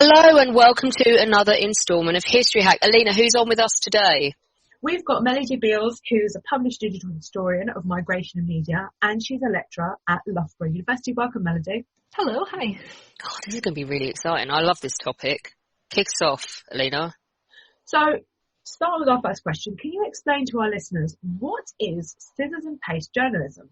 Hello and welcome to another instalment of History Hack. Alina, who's on with us today? We've got Melody Beals, who's a published digital historian of migration and media, and she's a lecturer at Loughborough University. Welcome, Melody. Hello, hi. God, this is going to be really exciting. I love this topic. Kick us off, Alina. So, start with our first question. Can you explain to our listeners, what is scissors and paste journalism?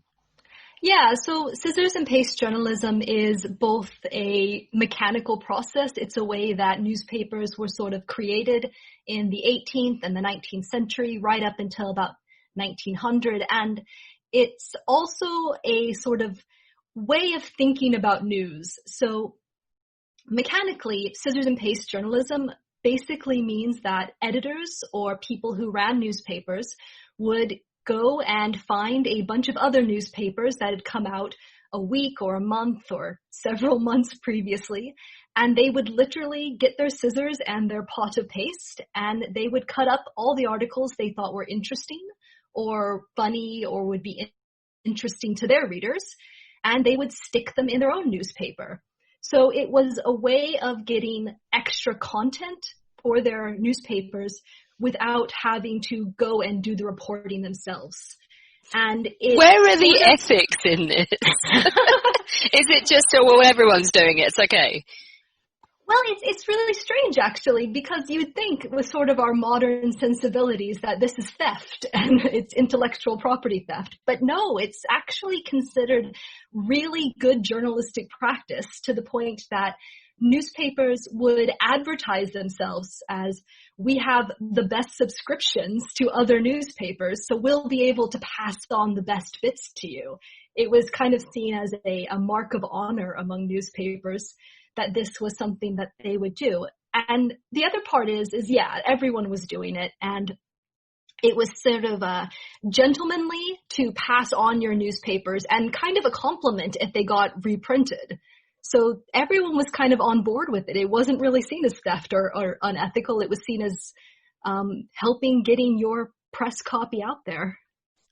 Yeah, so scissors and paste journalism is both a mechanical process. It's a way that newspapers were sort of created in the 18th and the 19th century, right up until about 1900. And it's also a sort of way of thinking about news. So mechanically, scissors and paste journalism basically means that editors or people who ran newspapers would go and find a bunch of other newspapers that had come out a week or a month or several months previously, and they would literally get their scissors and their pot of paste, and they would cut up all the articles they thought were interesting or funny or would be interesting to their readers, and they would stick them in their own newspaper. So it was a way of getting extra content for their newspapers without having to go and do the reporting themselves. And where are the ethics in this? Is it just, well, everyone's doing it, it's okay? Well, it's really strange, actually, because you'd think with sort of our modern sensibilities that this is theft and it's intellectual property theft. But no, it's actually considered really good journalistic practice, to the point that newspapers would advertise themselves as, we have the best subscriptions to other newspapers, so we'll be able to pass on the best bits to you. It was kind of seen as a mark of honor among newspapers that this was something that they would do. And the other part is yeah, everyone was doing it, and it was sort of gentlemanly to pass on your newspapers and kind of a compliment if they got reprinted. So everyone was kind of on board with it. It wasn't really seen as theft or unethical. It was seen as helping getting your press copy out there.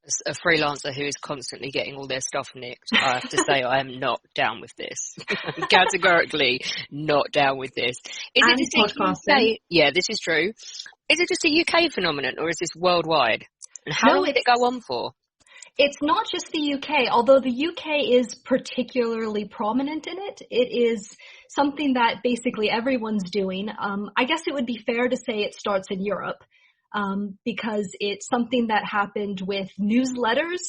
As a freelancer who is constantly getting all their stuff nicked, I have to say I am not down with this. I'm categorically not down with this. Is and it just podcasting. UK? Yeah, this is true. Is it just a UK phenomenon, or is this worldwide? And how long did it go on for? It's not just the UK, although the UK is particularly prominent in it. It is something that basically everyone's doing. I guess it would be fair to say it starts in Europe, because it's something that happened with newsletters.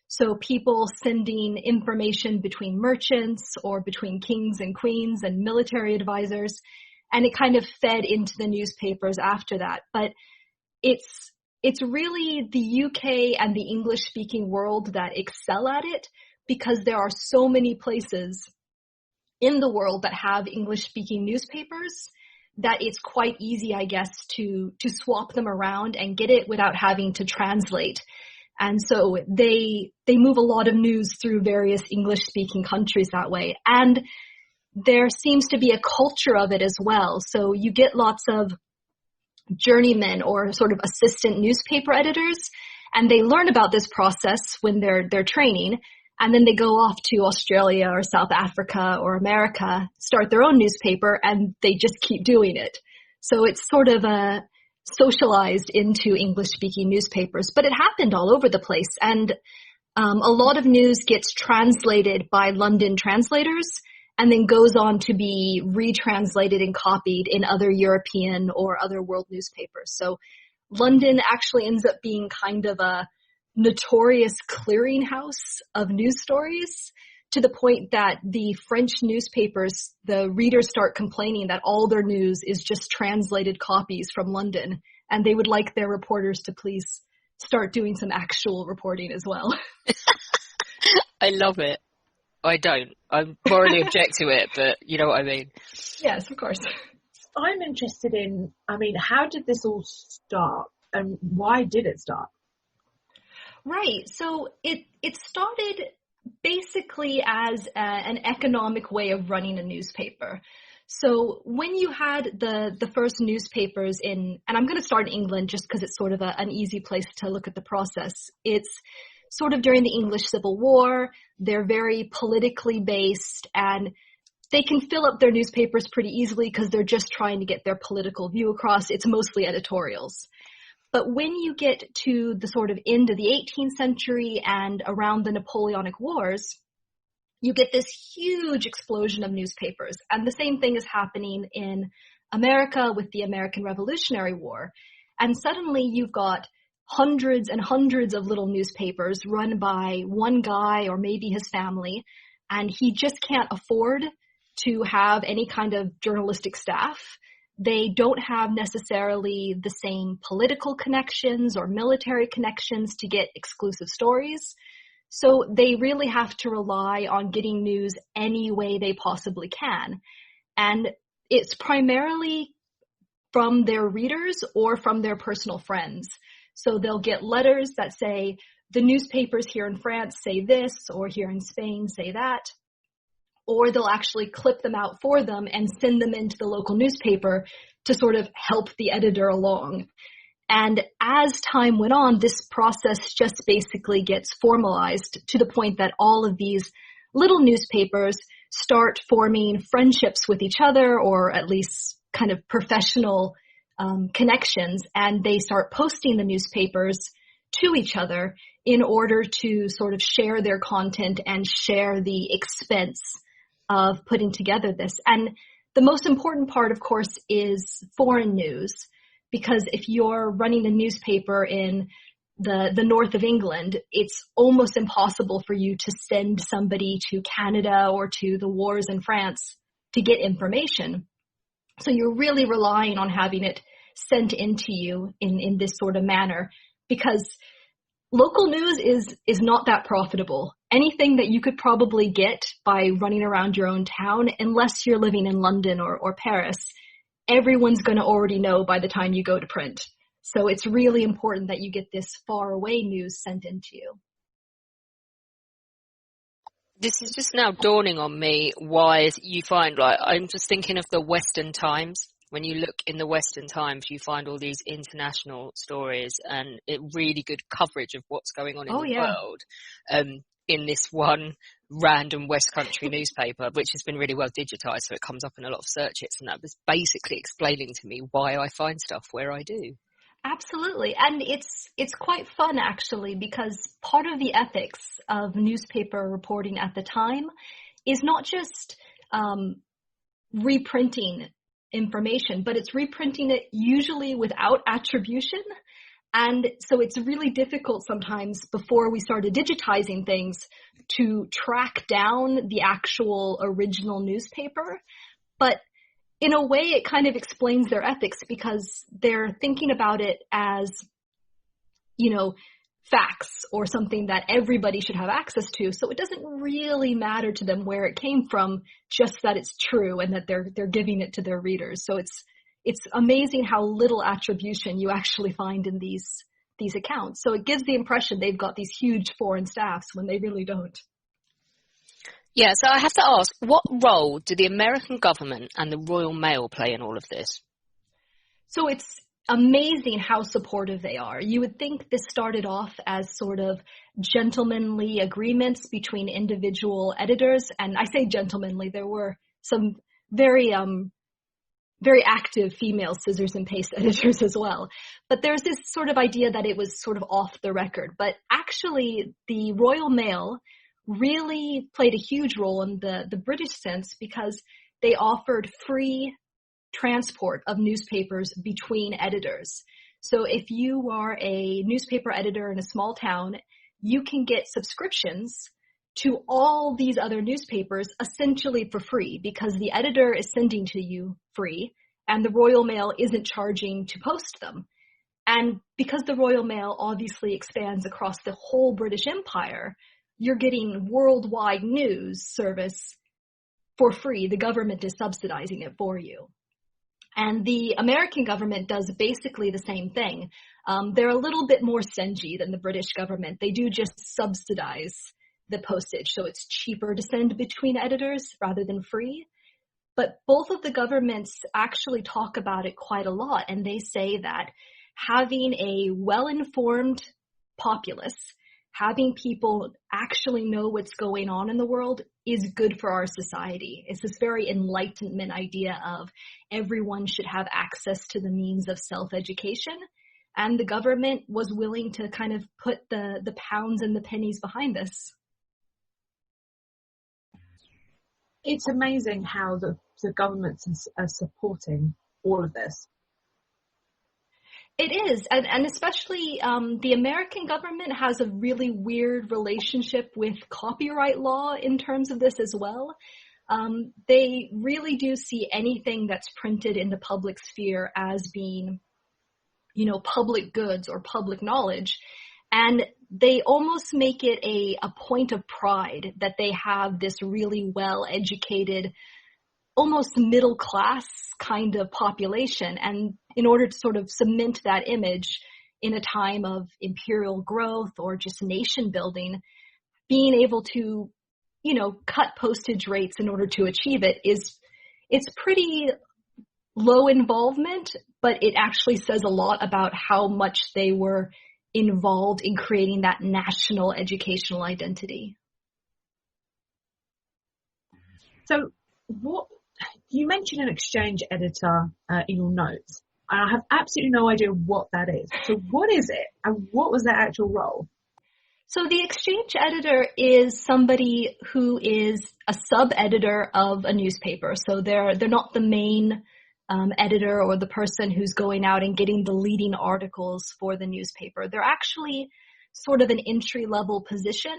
So people sending information between merchants or between kings and queens and military advisors, and it kind of fed into the newspapers after that. But it's really the UK and the English-speaking world that excel at it, because there are so many places in the world that have English-speaking newspapers that it's quite easy, I guess, to swap them around and get it without having to translate. And so they move a lot of news through various English-speaking countries that way. And there seems to be a culture of it as well. So you get lots of journeymen or sort of assistant newspaper editors, and they learn about this process when they're training, and then they go off to Australia or South Africa or America, start their own newspaper, and they just keep doing it. So it's sort of socialized into English-speaking newspapers, but it happened all over the place, and a lot of news gets translated by London translators and then goes on to be retranslated and copied in other European or other world newspapers. So London actually ends up being kind of a notorious clearinghouse of news stories, to the point that the French newspapers, the readers start complaining that all their news is just translated copies from London, and they would like their reporters to please start doing some actual reporting as well. I love it. I don't. I morally object to it, but you know what I mean. Yes, of course. I'm interested in, how did this all start, and why did it start? Right. So it started basically as an economic way of running a newspaper. So when you had the first newspapers and I'm going to start in England just because it's sort of an easy place to look at the process. It's sort of during the English Civil War. They're very politically based, and they can fill up their newspapers pretty easily because they're just trying to get their political view across. It's mostly editorials. But when you get to the sort of end of the 18th century and around the Napoleonic Wars, you get this huge explosion of newspapers. And the same thing is happening in America with the American Revolutionary War. And suddenly you've got hundreds and hundreds of little newspapers run by one guy or maybe his family, and he just can't afford to have any kind of journalistic staff. They don't have necessarily the same political connections or military connections to get exclusive stories. So they really have to rely on getting news any way they possibly can. And it's primarily from their readers or from their personal friends. So they'll get letters that say, the newspapers here in France say this, or here in Spain say that. Or they'll actually clip them out for them and send them into the local newspaper to sort of help the editor along. And as time went on, this process just basically gets formalized to the point that all of these little newspapers start forming friendships with each other, or at least kind of professional connections, and they start posting the newspapers to each other in order to sort of share their content and share the expense of putting together this. And the most important part, of course, is foreign news, because if you're running a newspaper in the north of England, it's almost impossible for you to send somebody to Canada or to the wars in France to get information. So you're really relying on having it sent into you in this sort of manner, because local news is not that profitable. Anything that you could probably get by running around your own town, unless you're living in London or Paris, everyone's going to already know by the time you go to print. So it's really important that you get this far away news sent into you. This is just now dawning on me why you find, like, I'm just thinking of the Western Times. When you look in the Western Times, you find all these international stories and really good coverage of what's going on in the world in this one random West Country newspaper, which has been really well digitized, so it comes up in a lot of search hits, and that was basically explaining to me why I find stuff where I do. Absolutely. And it's quite fun, actually, because part of the ethics of newspaper reporting at the time is not just reprinting information, but it's reprinting it usually without attribution. And so it's really difficult sometimes, before we started digitizing things, to track down the actual original newspaper. But in a way, it kind of explains their ethics, because they're thinking about it as, you know, facts or something that everybody should have access to. So it doesn't really matter to them where it came from, just that it's true and that they're giving it to their readers. So it's amazing how little attribution you actually find in these accounts. So it gives the impression they've got these huge foreign staffs when they really don't. Yeah, so I have to ask, what role do the American government and the Royal Mail play in all of this? So it's amazing how supportive they are. You would think this started off as sort of gentlemanly agreements between individual editors. And I say gentlemanly, there were some very active female scissors and paste editors as well. But there's this sort of idea that it was sort of off the record. But actually, the Royal Mail really played a huge role in the British sense, because they offered free transport of newspapers between editors. So if you are a newspaper editor in a small town, you can get subscriptions to all these other newspapers essentially for free, because the editor is sending to you free and the Royal Mail isn't charging to post them. And because the Royal Mail obviously expands across the whole British Empire, you're getting worldwide news service for free. The government is subsidizing it for you. And the American government does basically the same thing. They're a little bit more stingy than the British government. They do just subsidize the postage, so it's cheaper to send between editors rather than free. But both of the governments actually talk about it quite a lot, and they say that having a well-informed populace, having people actually know what's going on in the world is good for our society. It's this very Enlightenment idea of everyone should have access to the means of self-education. And the government was willing to kind of put the pounds and the pennies behind this. It's amazing how the governments are supporting all of this. It is, and especially the American government has a really weird relationship with copyright law in terms of this as well. They really do see anything that's printed in the public sphere as being, public goods or public knowledge. And they almost make it a point of pride that they have this really well-educated, almost middle class kind of population. And in order to sort of cement that image in a time of imperial growth or just nation building, being able to, cut postage rates in order to achieve it's pretty low involvement, but it actually says a lot about how much they were involved in creating that national educational identity. So you mentioned an exchange editor in your notes. I have absolutely no idea what that is. So what is it, and what was their actual role? So the exchange editor is somebody who is a sub-editor of a newspaper. So they're not the main editor or the person who's going out and getting the leading articles for the newspaper. They're actually sort of an entry-level position,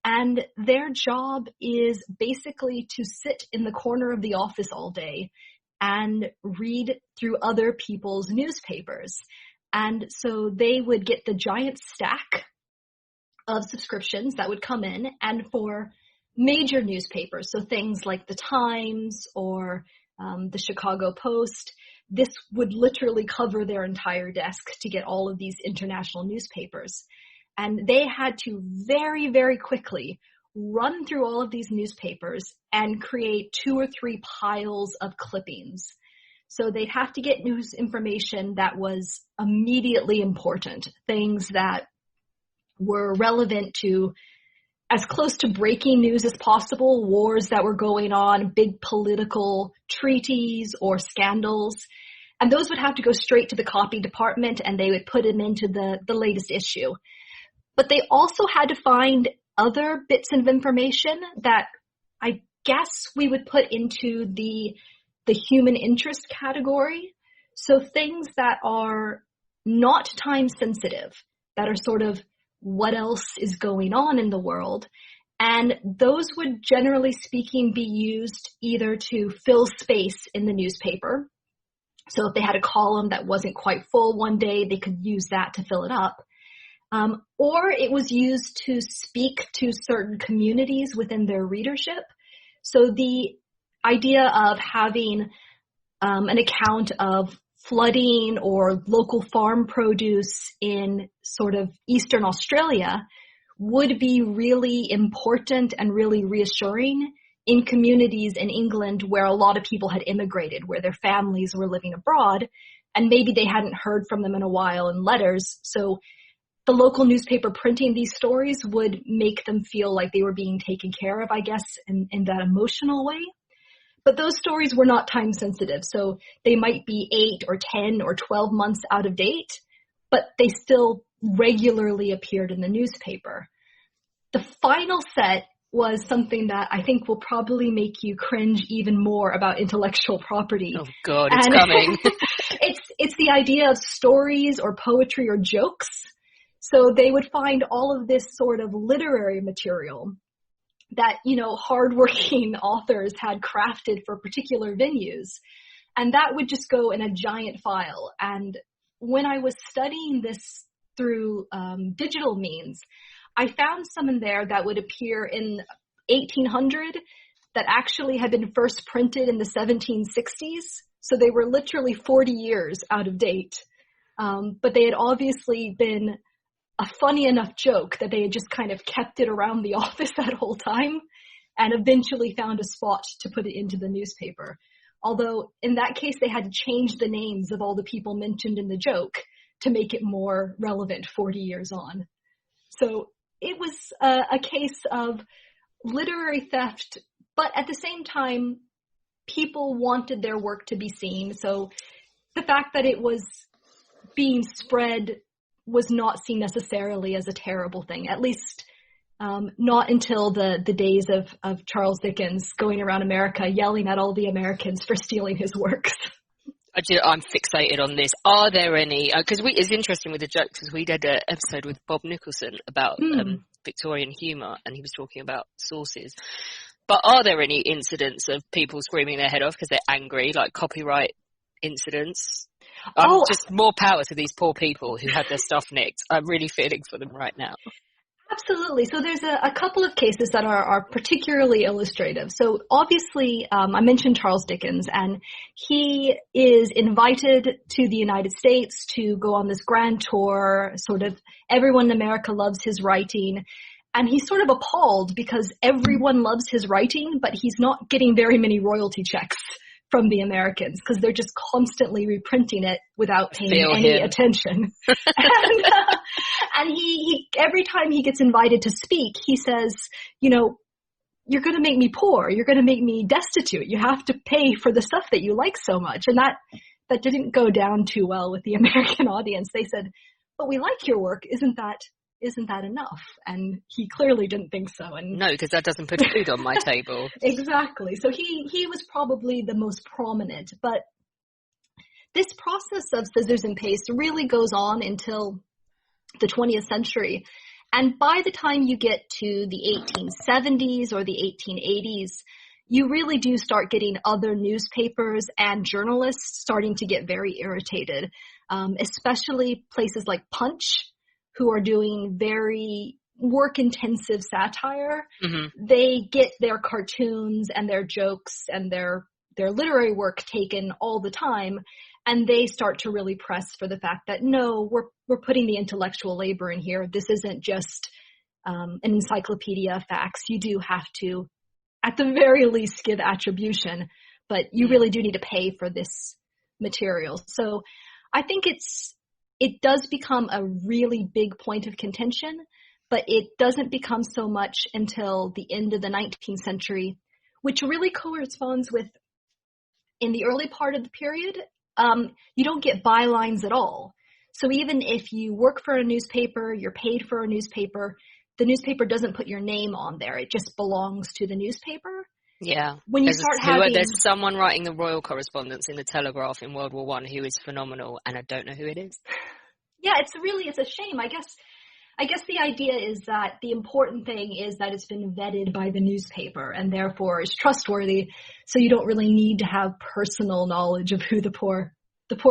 and their job is basically to sit in the corner of the office all day and read through other people's newspapers. And so they would get the giant stack of subscriptions that would come in, and for major newspapers, so things like the Times or the Chicago Post, this would literally cover their entire desk to get all of these international newspapers. And they had to very, very quickly run through all of these newspapers and create 2 or 3 piles of clippings. So they'd have to get news information that was immediately important, things that were relevant to as close to breaking news as possible, wars that were going on, big political treaties or scandals. And those would have to go straight to the copy department, and they would put them into the latest issue. But they also had to find other bits of information that I guess we would put into the human interest category. So things that are not time sensitive, that are sort of what else is going on in the world. And those would, generally speaking, be used either to fill space in the newspaper. So if they had a column that wasn't quite full one day, they could use that to fill it up. Or it was used to speak to certain communities within their readership. So the idea of having an account of flooding or local farm produce in sort of Eastern Australia would be really important and really reassuring in communities in England where a lot of people had immigrated, where their families were living abroad, and maybe they hadn't heard from them in a while in letters. So the local newspaper printing these stories would make them feel like they were being taken care of, I guess, in that emotional way. But those stories were not time sensitive, so they might be 8 or 10 or 12 months out of date, but they still regularly appeared in the newspaper. The final set was something that I think will probably make you cringe even more about intellectual property. Oh God, it's coming. It's the idea of stories or poetry or jokes. So they would find all of this sort of literary material that, hardworking authors had crafted for particular venues. And that would just go in a giant file. And when I was studying this through digital means, I found some in there that would appear in 1800 that actually had been first printed in the 1760s. So they were literally 40 years out of date. But they had obviously been a funny enough joke that they had just kind of kept it around the office that whole time and eventually found a spot to put it into the newspaper. Although in that case, they had to change the names of all the people mentioned in the joke to make it more relevant 40 years on. So it was a case of literary theft, but at the same time, people wanted their work to be seen. So the fact that it was being spread was not seen necessarily as a terrible thing, at least not until the days of Charles Dickens going around America yelling at all the Americans for stealing his works. I'm fixated on this. Are there any, because it's interesting with the jokes, because we did an episode with Bob Nicholson about Victorian humour, and he was talking about sources. But are there any incidents of people screaming their head off because they're angry, like copyright incidents? Just more power to these poor people who had their stuff nicked. I'm really feeling for them right now. Absolutely. So there's a couple of cases that are particularly illustrative. So obviously, I mentioned Charles Dickens, and he is invited to the United States to go on this grand tour. Sort of everyone in America loves his writing. And he's sort of appalled because everyone loves his writing, but he's not getting very many royalty checks from the Americans because they're just constantly reprinting it without paying any attention. And he every time he gets invited to speak, he says, you know, you're going to make me poor. You're going to make me destitute. You have to pay for the stuff that you like so much. And that didn't go down too well with the American audience. They said, but we like your work. Isn't that enough? And he clearly didn't think so. And no, because that doesn't put food on my table. Exactly. So he was probably the most prominent. But this process of scissors and paste really goes on until the 20th century. And by the time you get to the 1870s or the 1880s, you really do start getting other newspapers and journalists starting to get very irritated, especially places like Punch, who are doing very work-intensive satire. Mm-hmm. They get their cartoons and their jokes and their literary work taken all the time, and they start to really press for the fact that, no, we're putting the intellectual labor in here. This isn't just an encyclopedia of facts. You do have to, at the very least, give attribution, but you really do need to pay for this material. So I think it does become a really big point of contention, but it doesn't become so much until the end of the 19th century, which really corresponds with, in the early part of the period, you don't get bylines at all. So even if you work for a newspaper, you're paid for a newspaper, the newspaper doesn't put your name on there. It just belongs to the newspaper. Yeah. When you start having... There's someone writing the royal correspondence in the Telegraph in World War I who is phenomenal, and I don't know who it is. Yeah, it's a shame. I guess the idea is that the important thing is that it's been vetted by the newspaper and therefore is trustworthy. So you don't really need to have personal knowledge of who the poor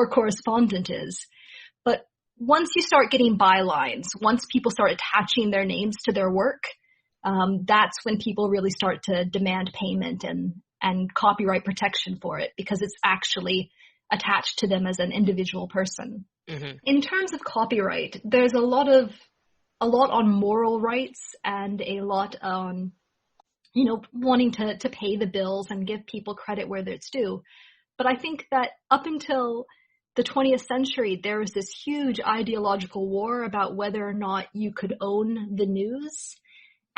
correspondent is. But once you start getting bylines, once people start attaching their names to their work, that's when people really start to demand payment and copyright protection for it, because it's actually attached to them as an individual person. Mm-hmm. In terms of copyright, there's a lot on moral rights and a lot on, wanting to pay the bills and give people credit where it's due. But I think that up until the 20th century, there was this huge ideological war about whether or not you could own the news.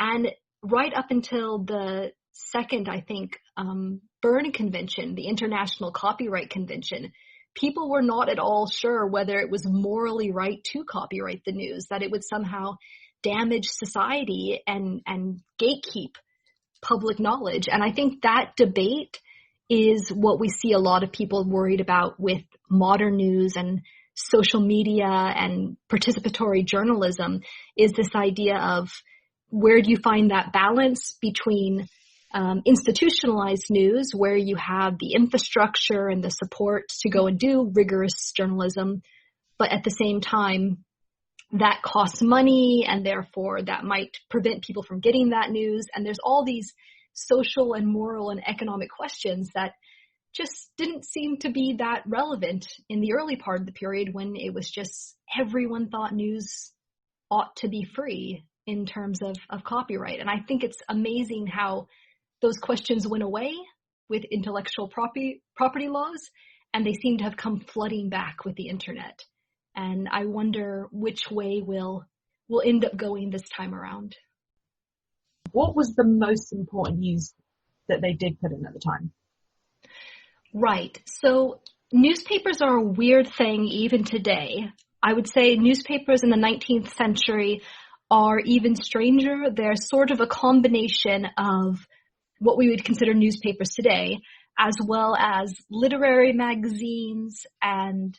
And right up until the second, I think, Berne Convention, the International Copyright Convention, people were not at all sure whether it was morally right to copyright the news, that it would somehow damage society and gatekeep public knowledge. And I think that debate is what we see a lot of people worried about with modern news and social media and participatory journalism, is this idea of where do you find that balance between institutionalized news, where you have the infrastructure and the support to go and do rigorous journalism, but at the same time that costs money and therefore that might prevent people from getting that news. And there's all these social and moral and economic questions that just didn't seem to be that relevant in the early part of the period, when it was just everyone thought news ought to be free in terms of copyright. And I think it's amazing how those questions went away with intellectual property laws, and they seem to have come flooding back with the internet. And I wonder which way will will end up going this time around. What was the most important news that they did put in at the time? Right. So newspapers are a weird thing even today. I would say newspapers in the 19th century are even stranger. They're sort of a combination of what we would consider newspapers today, as well as literary magazines and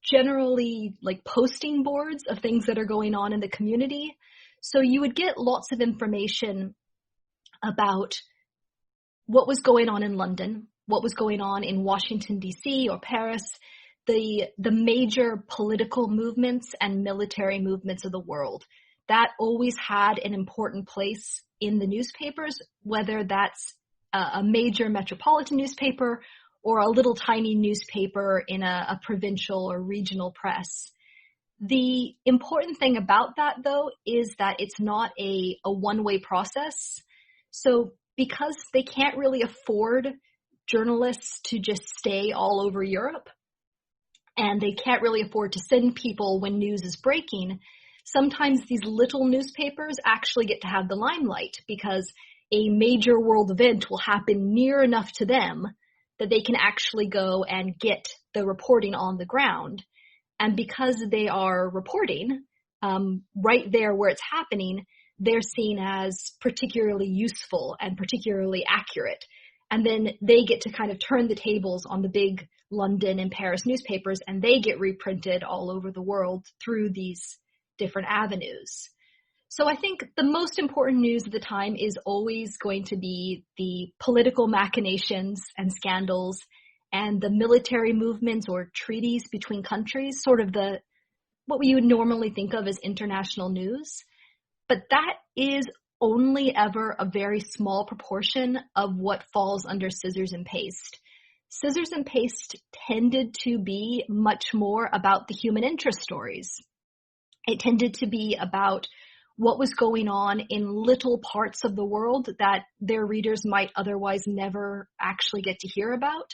generally like posting boards of things that are going on in the community. So you would get lots of information about what was going on in London, what was going on in Washington, D.C. or Paris, the major political movements and military movements of the world. That always had an important place in the newspapers, whether that's a major metropolitan newspaper or a little tiny newspaper in a provincial or regional press. The important thing about that, though, is that it's not a one-way process. So because they can't really afford journalists to just stay all over Europe, and they can't really afford to send people when news is breaking, sometimes these little newspapers actually get to have the limelight because a major world event will happen near enough to them that they can actually go and get the reporting on the ground. And because they are reporting right there where it's happening, they're seen as particularly useful and particularly accurate. And then they get to kind of turn the tables on the big London and Paris newspapers, and they get reprinted all over the world through these different avenues. So I think the most important news of the time is always going to be the political machinations and scandals and the military movements or treaties between countries, sort of what we would normally think of as international news. But that is only ever a very small proportion of what falls under scissors and paste. Scissors and paste tended to be much more about the human interest stories. It tended to be about what was going on in little parts of the world that their readers might otherwise never actually get to hear about.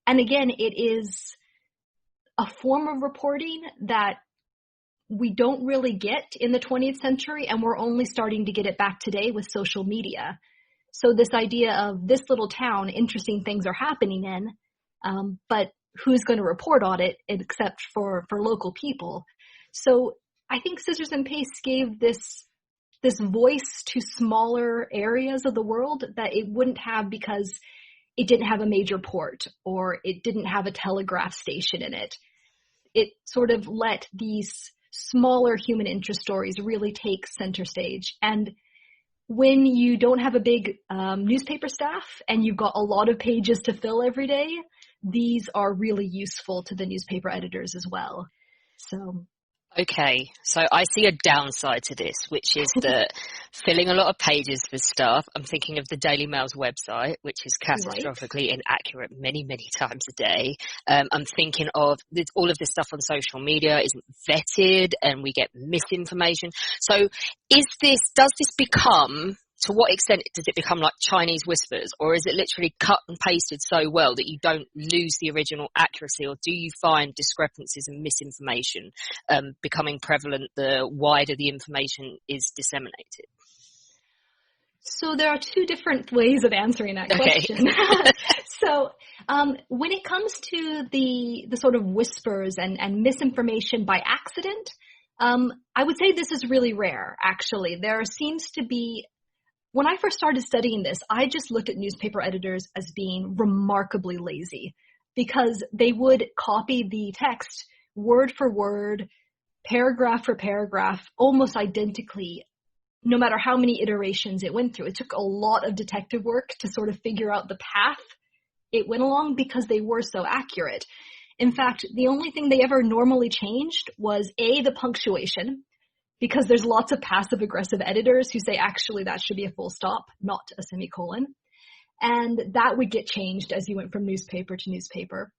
And again, it is a form of reporting that we don't really get in the 20th century, and we're only starting to get it back today with social media. So this idea of this little town, interesting things are happening in, but who's going to report on it except for local people? So I think scissors and paste gave this voice to smaller areas of the world that it wouldn't have because it didn't have a major port or it didn't have a telegraph station in it. It sort of let these smaller human interest stories really take center stage. And when you don't have a big newspaper staff and you've got a lot of pages to fill every day, these are really useful to the newspaper editors as well. So. Okay, so I see a downside to this, which is that filling a lot of pages with stuff. I'm thinking of the Daily Mail's website, which is catastrophically inaccurate many, many times a day. I'm thinking of all of this stuff on social media isn't vetted and we get misinformation. So does this become, to what extent does it become like Chinese whispers, or is it literally cut and pasted so well that you don't lose the original accuracy, or do you find discrepancies and misinformation becoming prevalent the wider the information is disseminated? So there are two different ways of answering that question. So when it comes to the sort of whispers and misinformation by accident, I would say this is really rare, actually. There seems to be, when I first started studying this, I just looked at newspaper editors as being remarkably lazy because they would copy the text word for word, paragraph for paragraph, almost identically, no matter how many iterations it went through. It took a lot of detective work to sort of figure out the path it went along because they were so accurate. In fact, the only thing they ever normally changed was the punctuation, because there's lots of passive-aggressive editors who say, actually, that should be a full stop, not a semicolon. And that would get changed as you went from newspaper to newspaper.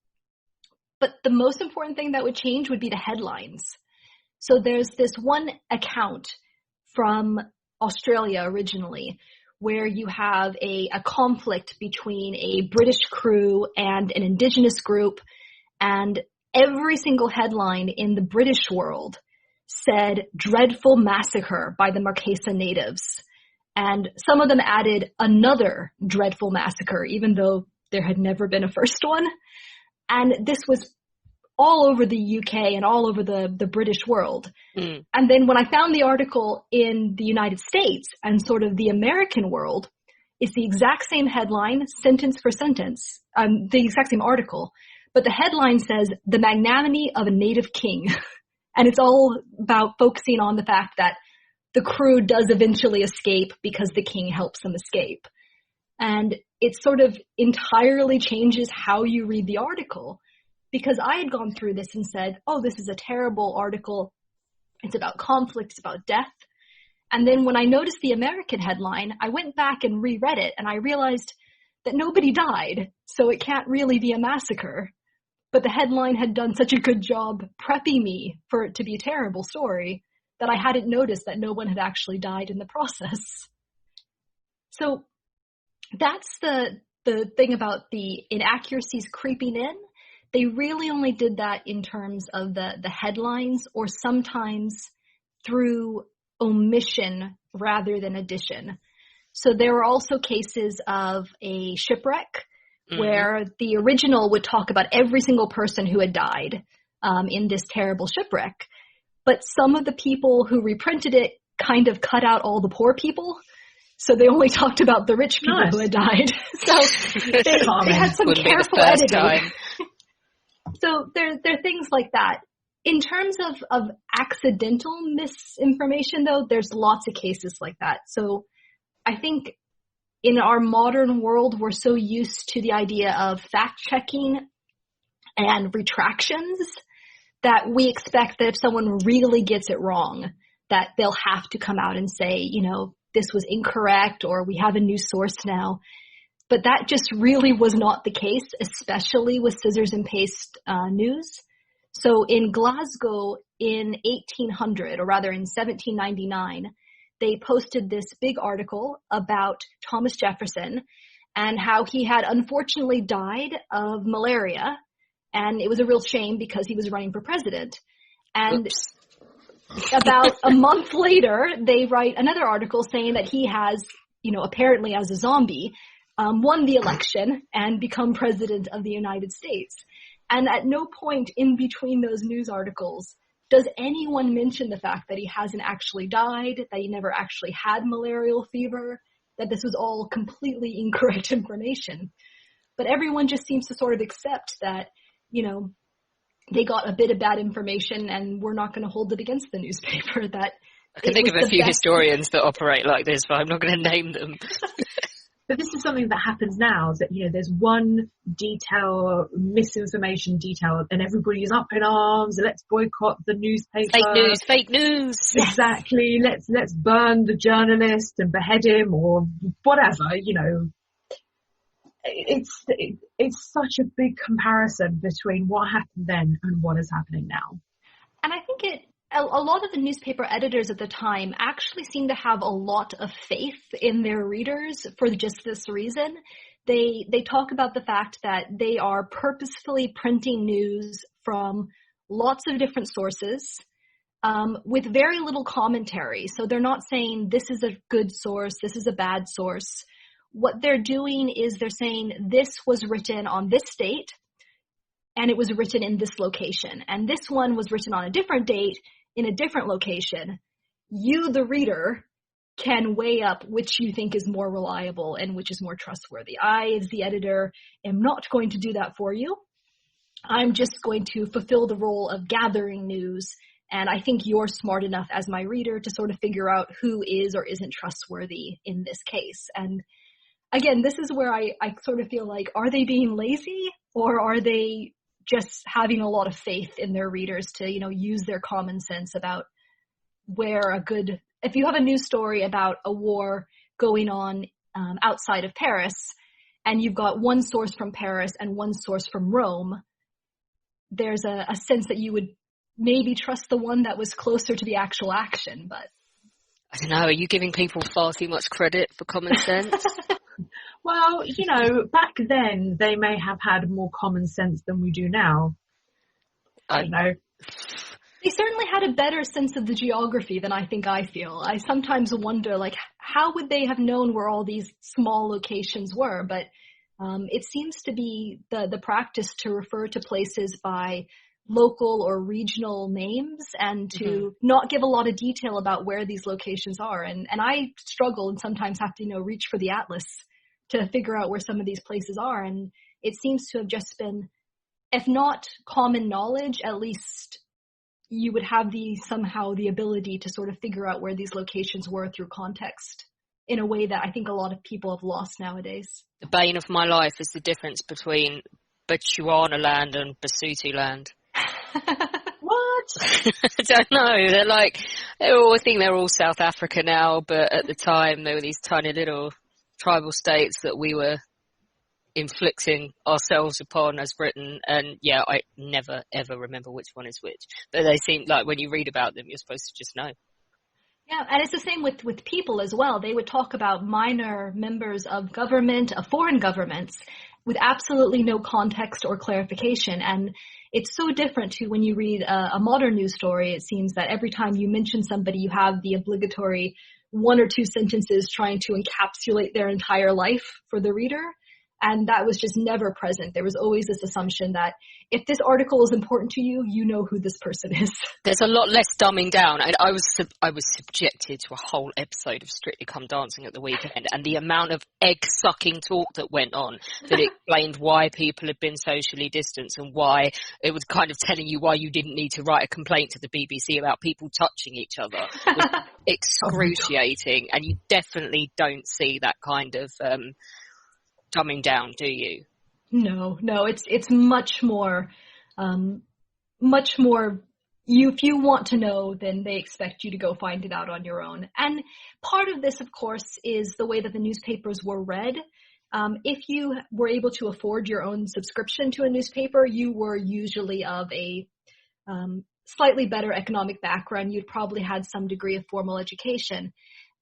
But the most important thing that would change would be the headlines. So there's this one account from Australia originally where you have a conflict between a British crew and an indigenous group, and every single headline in the British world said dreadful massacre by the Marquesa natives. And some of them added another dreadful massacre, even though there had never been a first one. And this was all over the UK and all over the British world. Mm. And then when I found the article in the United States and sort of the American world, it's the exact same headline, sentence for sentence, the exact same article. But the headline says, "The Magnanimity of a Native King." And it's all about focusing on the fact that the crew does eventually escape because the king helps them escape. And it sort of entirely changes how you read the article, because I had gone through this and said, oh, this is a terrible article. It's about conflict, it's about death. And then when I noticed the American headline, I went back and reread it, and I realized that nobody died, so it can't really be a massacre. But the headline had done such a good job prepping me for it to be a terrible story that I hadn't noticed that no one had actually died in the process. So that's the thing about the inaccuracies creeping in. They really only did that in terms of the headlines, or sometimes through omission rather than addition. So there were also cases of a shipwreck where the original would talk about every single person who had died in this terrible shipwreck. But some of the people who reprinted it kind of cut out all the poor people. So they only talked about the rich people who had died. So they had some careful editing. So there are things like that. In terms of accidental misinformation, though, there's lots of cases like that. So I think in our modern world, we're so used to the idea of fact-checking and retractions that we expect that if someone really gets it wrong, that they'll have to come out and say, you know, this was incorrect, or we have a new source now. But that just really was not the case, especially with scissors and paste news. So in Glasgow in 1800, or rather in 1799, they posted this big article about Thomas Jefferson and how he had unfortunately died of malaria. And it was a real shame because he was running for president. And about a month later, they write another article saying that he has, you know, apparently as a zombie, won the election and become president of the United States. And at no point in between those news articles does anyone mention the fact that he hasn't actually died, that he never actually had malarial fever, that this was all completely incorrect information. But everyone just seems to sort of accept that, you know, they got a bit of bad information and we're not going to hold it against the newspaper. That I can think of a few historians that operate like this, but I'm not going to name them. But this is something that happens now, that, you know, there's one detail, misinformation detail, and everybody is up in arms. Let's boycott the newspaper. Fake news. Exactly. Let's burn the journalist and behead him or whatever, you know. It's such a big comparison between what happened then and what is happening now. And I think a lot of the newspaper editors at the time actually seem to have a lot of faith in their readers for just this reason. They talk about the fact that they are purposefully printing news from lots of different sources with very little commentary. So they're not saying this is a good source, this is a bad source. What they're doing is they're saying this was written on this date and it was written in this location. And this one was written on a different date in a different location. You, the reader, can weigh up which you think is more reliable and which is more trustworthy. I, as the editor, am not going to do that for you. I'm just going to fulfill the role of gathering news. And I think you're smart enough as my reader to sort of figure out who is or isn't trustworthy in this case. And again, this is where I sort of feel like, are they being lazy, or are they just having a lot of faith in their readers to, you know, use their common sense about where if you have a news story about a war going on outside of Paris, and you've got one source from Paris and one source from Rome, there's a sense that you would maybe trust the one that was closer to the actual action. But I don't know, are you giving people far too much credit for common sense? Well, you know, back then they may have had more common sense than we do now. I don't know. They certainly had a better sense of the geography than I think I feel. I sometimes wonder, like, how would they have known where all these small locations were? But it seems to be the practice to refer to places by local or regional names and to not give a lot of detail about where these locations are. And I struggle and sometimes have to, reach for the atlas to figure out where some of these places are. And it seems to have just been, if not common knowledge, at least you would have somehow the ability to sort of figure out where these locations were through context in a way that I think a lot of people have lost nowadays. The bane of my life is the difference between Bechuana land and Basutu land. What? I don't know. I think they're all South Africa now, but at the time they were these tiny little tribal states that we were inflicting ourselves upon as Britain. And yeah, I never ever remember which one is which. But they seem like when you read about them, you're supposed to just know. Yeah, and it's the same with people as well. They would talk about minor members of government, of foreign governments, with absolutely no context or clarification. And it's so different to when you read a modern news story. It seems that every time you mention somebody, you have the obligatory one or two sentences trying to encapsulate their entire life for the reader. And that was just never present. There was always this assumption that if this article is important to you, you know who this person is. There's a lot less dumbing down. I was subjected to a whole episode of Strictly Come Dancing at the weekend, and the amount of egg-sucking talk that went on that explained why people had been socially distanced and why it was kind of telling you why you didn't need to write a complaint to the BBC about people touching each other. It was excruciating, and you definitely don't see that kind of dumbing down, do you? No, it's much more, if you want to know, then they expect you to go find it out on your own. And part of this, of course, is the way that the newspapers were read. If you were able to afford your own subscription to a newspaper, you were usually of a slightly better economic background. You'd probably had some degree of formal education.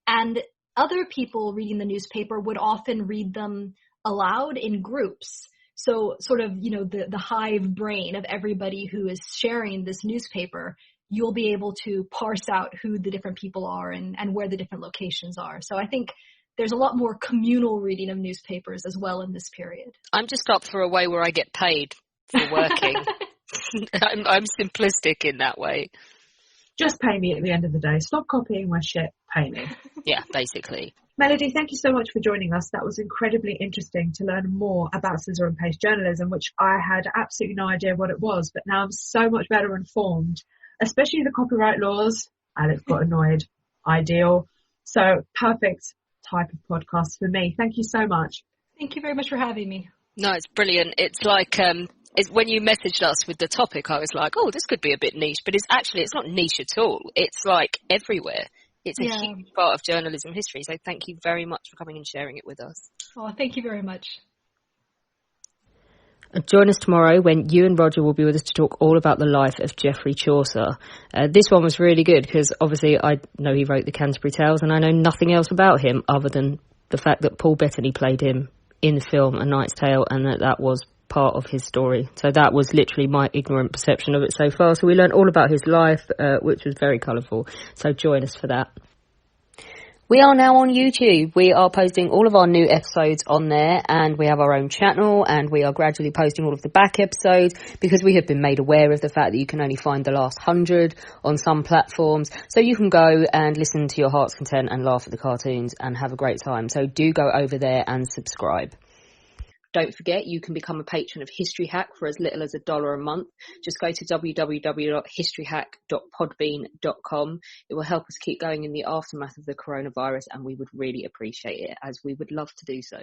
And other people reading the newspaper would often read them aloud in groups. So sort of, the hive brain of everybody who is sharing this newspaper, you'll be able to parse out who the different people are and where the different locations are. So I think there's a lot more communal reading of newspapers as well in this period. I'm just up for a way where I get paid for working. I'm simplistic in that way. Just pay me at the end of the day. Stop copying my shit. Pay me. Yeah, basically. Melody, thank you so much for joining us. That was incredibly interesting to learn more about scissor and paste journalism, which I had absolutely no idea what it was, but now I'm so much better informed, especially the copyright laws. Alex got annoyed. Ideal. So perfect type of podcast for me. Thank you so much. Thank you very much for having me. No, it's brilliant. It's like, it's when you messaged us with the topic, I was like, oh, this could be a bit niche, but it's not niche at all. It's like everywhere. It's a huge part of journalism history. So thank you very much for coming and sharing it with us. Oh, thank you very much. Join us tomorrow when you and Roger will be with us to talk all about the life of Geoffrey Chaucer. This one was really good because obviously I know he wrote the Canterbury Tales and I know nothing else about him other than the fact that Paul Bettany played him in the film A Knight's Tale and that was part of his story. So that was literally my ignorant perception of it so far. So we learned all about his life, which was very colourful. So join us for that. We are now on YouTube. We are posting all of our new episodes on there and we have our own channel and we are gradually posting all of the back episodes because we have been made aware of the fact that you can only find the last 100 on some platforms. So you can go and listen to your heart's content and laugh at the cartoons and have a great time. So do go over there and subscribe. Don't forget, you can become a patron of History Hack for as little as $1 a month. Just go to www.historyhack.podbean.com. It will help us keep going in the aftermath of the coronavirus, and we would really appreciate it, as we would love to do so.